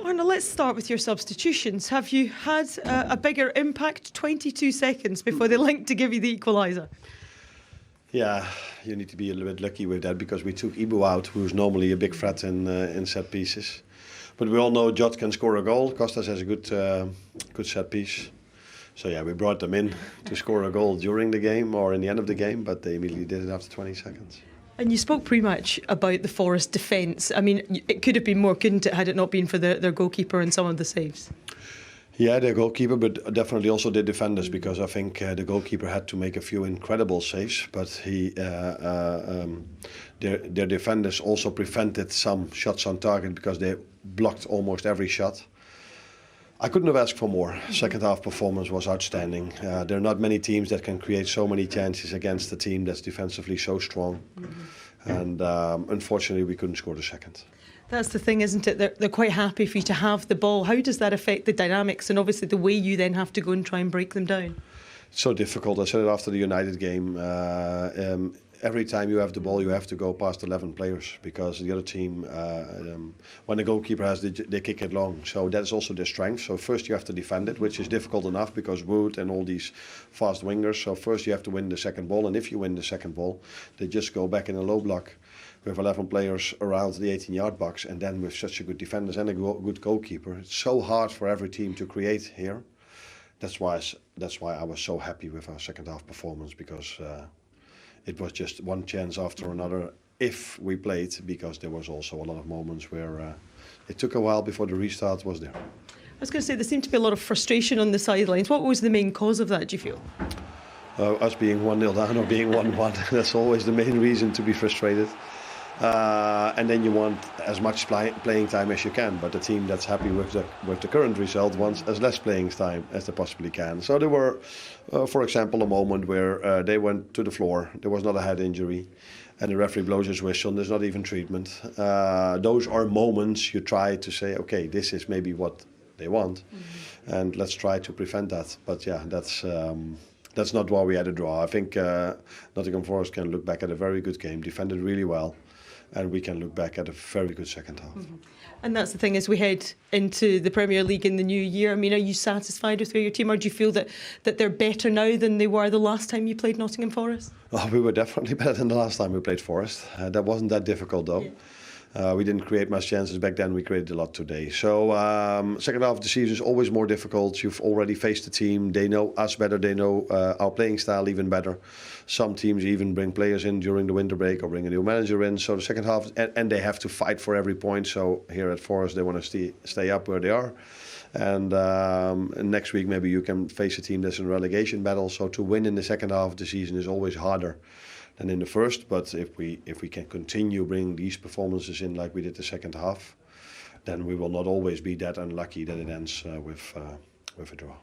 Arne, let's start with your substitutions. Have you had a bigger impact? 22 seconds before they linked to give you the equaliser. Yeah, you need to be a little bit lucky with that because we took Ibu out, who's normally a big threat in set pieces. But we all know Jot can score a goal. Costas has a good set piece. So yeah, we brought them in to score a goal during the game or in the end of the game, but they immediately did it after 20 seconds. And you spoke pre-match about the Forest defence. I mean, it could have been more, couldn't it, had it not been for their goalkeeper and some of the saves? Yeah, their goalkeeper, but definitely also the defenders, because I think the goalkeeper had to make a few incredible saves, but their defenders also prevented some shots on target because they blocked almost every shot. I couldn't have asked for more. Second half performance was outstanding. There are not many teams that can create so many chances against a team that's defensively so strong. And unfortunately, we couldn't score the second. That's the thing, isn't it? They're quite happy for you to have the ball. How does that affect the dynamics and obviously the way you then have to go and try and break them down? It's so difficult. I said it after the United game. Every time you have the ball, you have to go past 11 players because the other team, when the goalkeeper has, they kick it long. So that's also their strength. So first you have to defend it, which is difficult enough because Wood and all these fast wingers. So first you have to win the second ball, and if you win the second ball, they just go back in a low block with 11 players around the 18-yard box, and then with such a good defenders and a good goalkeeper, it's so hard for every team to create here. That's why I was so happy with our second half performance, because it was just one chance after another if we played, because there was also a lot of moments where it took a while before the restart was there. I was going to say, there seemed to be a lot of frustration on the sidelines. What was the main cause of that, do you feel? Us being 1-0 down or being 1-1, that's always the main reason to be frustrated. And then you want as much playing time as you can, but the team that's happy with the current result wants as less playing time as they possibly can. So there were, for example, a moment where they went to the floor. There was not a head injury, and the referee blows his whistle, and there's not even treatment. Those are moments you try to say, okay, this is maybe what they want, and let's try to prevent that. But yeah, that's not why we had a draw. I think Nottingham Forest can look back at a very good game, defended really well. And we can look back at a very good second half. And that's the thing, as we head into the Premier League in the new year. I mean, are you satisfied with where your team are? Do you feel that they're better now than they were the last time you played Nottingham Forest? Oh, we were definitely better than the last time we played Forest. That wasn't that difficult though. Yeah. We didn't create much chances back then. We created a lot today. So second half of the season is always more difficult. You've already faced the team. They know us better. They know our playing style even better. Some teams even bring players in during the winter break or bring a new manager in. So the second half, and they have to fight for every point. So here at Forest, they want to stay up where they are. And next week, maybe you can face a team that's in a relegation battle. So to win in the second half of the season is always harder than in the first. But if we can continue bringing these performances in like we did the second half, then we will not always be that unlucky that it ends with a draw.